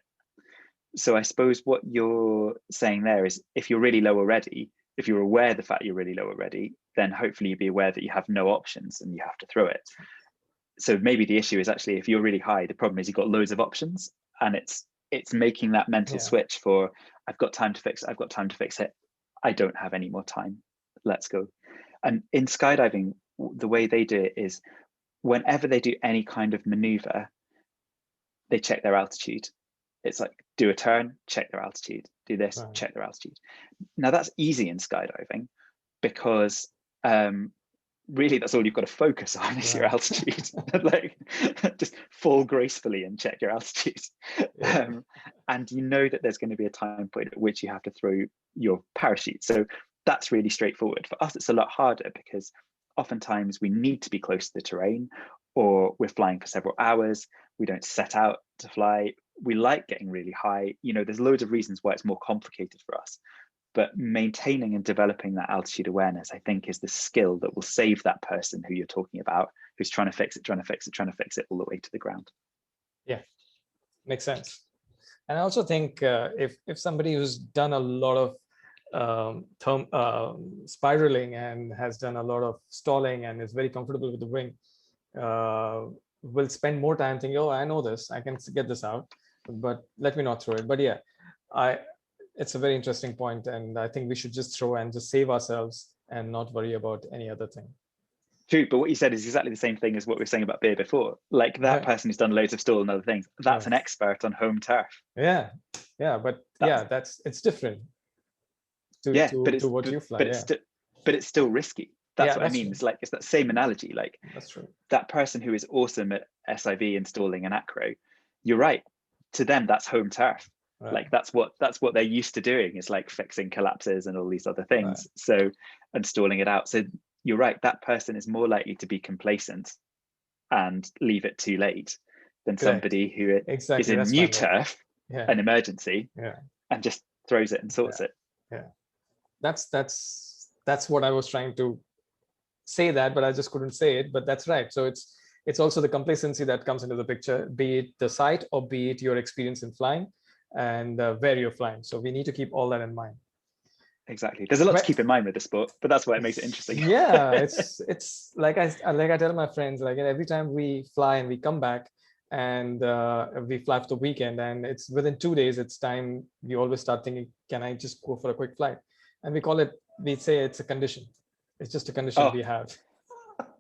So I suppose what you're saying there is, if you're really low already, if you're aware of the fact you're really low already, then hopefully you'd be aware that you have no options and you have to throw it. So maybe the issue is actually, if you're really high, the problem is you've got loads of options, and it's making that mental switch for, I've got time to fix it. I don't have any more time. Let's go. And in skydiving, the way they do it is, whenever they do any kind of maneuver, they check their altitude. It's like, do a turn, check their altitude, do this, check their altitude. Now that's easy in skydiving because really that's all you've got to focus on is your altitude. Like, just fall gracefully and check your altitude. And you know that there's going to be a time point at which you have to throw your parachute. So that's really straightforward. For us, it's a lot harder because oftentimes we need to be close to the terrain, or we're flying for several hours. We don't set out to fly. We like getting really high. You know, there's loads of reasons why it's more complicated for us. But maintaining and developing that altitude awareness, I think, is the skill that will save that person who you're talking about, who's trying to fix it all the way to the ground. Yeah, makes sense. And I also think if somebody who's done a lot of spiraling and has done a lot of stalling and is very comfortable with the wing, will spend more time thinking, oh, I know this, I can get this out, but let me not throw it. But yeah, it's a very interesting point, and I think we should just throw and just save ourselves and not worry about any other thing. True, but what you said is exactly the same thing as what we were saying about beer before. Like that person who's done loads of stall and other things, that's an expert on home turf. Yeah, but it's different to what you fly. But it's still risky. That's what I mean. True. It's like, it's that same analogy. Like, that's true. That person who is awesome at SIV installing an acro, you're right. To them, that's home turf. Right. Like that's what they're used to doing, is like fixing collapses and all these other things. Right. So, and stalling it out. So you're right, that person is more likely to be complacent and leave it too late than somebody who is in new turf, an emergency, and just throws it and sorts it. Yeah, that's what I was trying to say, that, but I just couldn't say it. But that's right. So it's also the complacency that comes into the picture, be it the site or be it your experience in flying and where you're flying. So we need to keep all that in mind. Exactly. There's a lot to keep in mind with the sport, but that's what it makes it interesting. Yeah, it's like I tell my friends, like every time we fly and we come back and we fly for the weekend, and it's within 2 days, it's time we always start thinking, can I just go for a quick flight? And we say it's a condition. It's just a condition we have.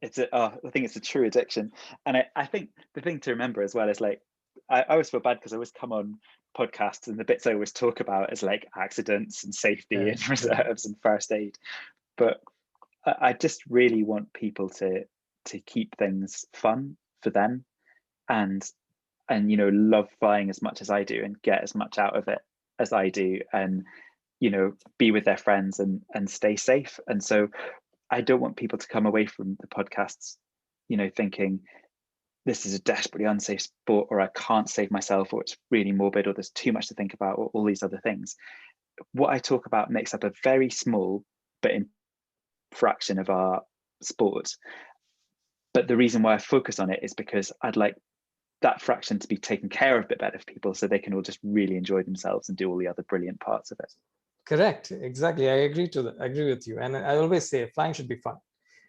I think it's a true addiction. And I think the thing to remember as well is, like, I always feel bad because I always come on podcasts and the bits I always talk about is like accidents and safety and reserves and first aid. But I just really want people to keep things fun for them and love flying as much as I do and get as much out of it as I do, and be with their friends and stay safe. And so I don't want people to come away from the podcasts thinking this is a desperately unsafe sport, or I can't save myself, or it's really morbid, or there's too much to think about, or all these other things. What I talk about makes up a very small but fraction of our sport. But the reason why I focus on it is because I'd like that fraction to be taken care of a bit better for people, so they can all just really enjoy themselves and do all the other brilliant parts of it. Correct. Exactly. I agree with you. And I always say flying should be fun.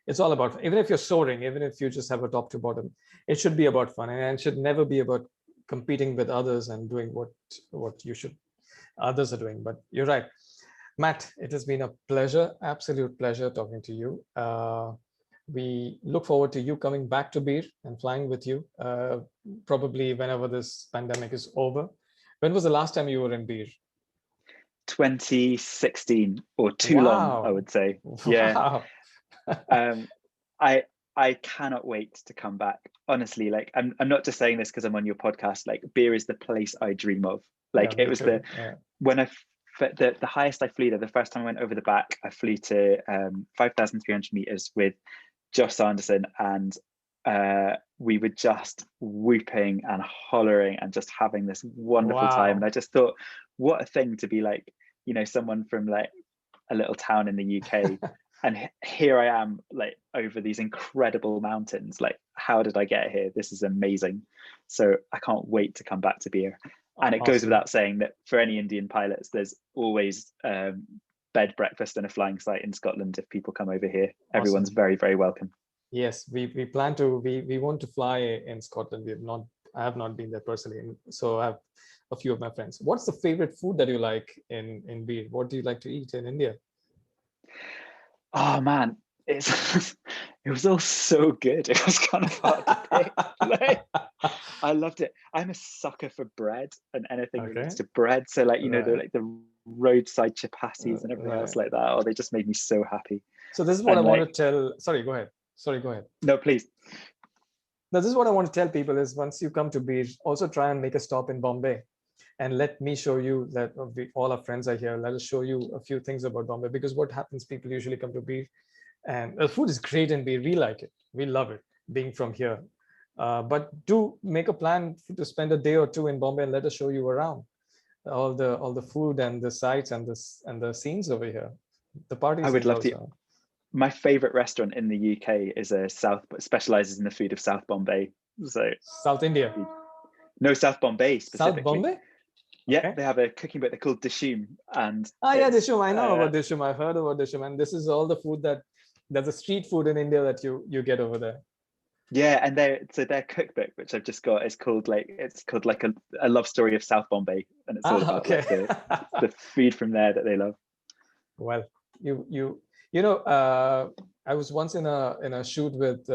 It's all about, even if you're soaring, even if you just have a top to bottom, it should be about fun, and it should never be about competing with others and doing what others are doing. But you're right, Matt, it has been a pleasure, absolute pleasure talking to you. We look forward to you coming back to Beer and flying with you, probably whenever this pandemic is over. When was the last time you were in Beer? 2016, or too long, I would say. Yeah. I cannot wait to come back. Honestly, like I'm not just saying this because I'm on your podcast. Like, Beer is the place I dream of. Like, it was when the highest I flew there, the first time I went over the back, I flew to 5,300 meters with Josh Sanderson, and we were just whooping and hollering and just having this wonderful time. And I just thought, what a thing to be like, someone from like a little town in the UK. And here I am, like, over these incredible mountains. Like, how did I get here? This is amazing. So I can't wait to come back to Beer. And it goes without saying that for any Indian pilots, there's always bed, breakfast, and a flying site in Scotland if people come over here. Everyone's very, very welcome. Yes, we plan to. We want to fly in Scotland. I have not been there personally, so I have a few of my friends. What's the favorite food that you like in Beer? What do you like to eat in India? Oh man, it was all so good. It was kind of hard to pick. Like, I loved it. I'm a sucker for bread and anything related to bread. So like, the roadside chapatis and everything else like that. Oh, they just made me so happy. So this is what I want to tell. Sorry, go ahead. Sorry, go ahead. No, please. Now, this is what I want to tell people is once you come to beach, also try and make a stop in Bombay. And let me show you that all our friends are here. Let us show you a few things about Bombay, because what happens, people usually come to beach and the food is great and we like it. We love it being from here. But do make a plan to spend a day or two in Bombay and let us show you around all the food and the sights and the scenes over here. The party I would scenes love also. to. My favorite restaurant in the UK is specializes in the food of South Bombay. So South India. No, South Bombay specifically. South Bombay? Yeah, okay. They have a cooking book. They're called Dishoom, and yeah, Dishoom. I know about Dishoom. I've heard about Dishoom, and this is all the food that's the street food in India that you get over there. Yeah, and their cookbook, which I've just got, is called like a love story of South Bombay, and it's all about like, the food from there that they love. Well, I was once in a shoot with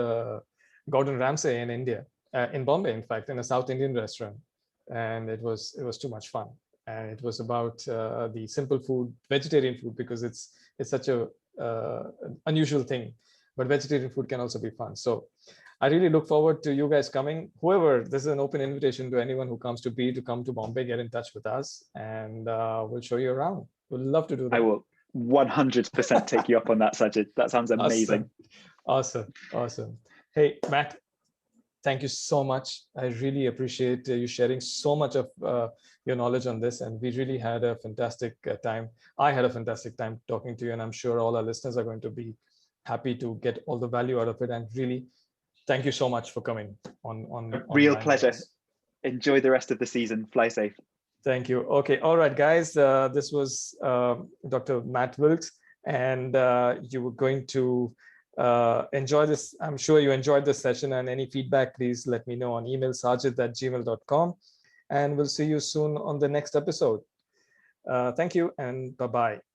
Gordon Ramsay in India, in Bombay, in fact, in a South Indian restaurant, and it was too much fun. And it was about the simple food, vegetarian food, because it's such a unusual thing, but vegetarian food can also be fun. So I really look forward to you guys coming. Whoever, this is an open invitation to anyone who comes to come to Bombay, get in touch with us, and we'll show you around. We'd love to do that. I will 100% take you up on that, Sajid. That sounds amazing. Awesome. Hey, Matt, thank you so much. I really appreciate you sharing so much of your knowledge on this, and we really had a fantastic time. I had a fantastic time talking to you, and I'm sure all our listeners are going to be happy to get all the value out of it. And really, thank you so much for coming on Real pleasure. Enjoy the rest of the season. Fly safe. Thank you. Okay. All right, guys. This was Dr. Matt Wilkes, and you were going to enjoy this. I'm sure you enjoyed this session, and any feedback, please let me know on email, sajid@gmail.com, and we'll see you soon on the next episode. Thank you, and bye-bye.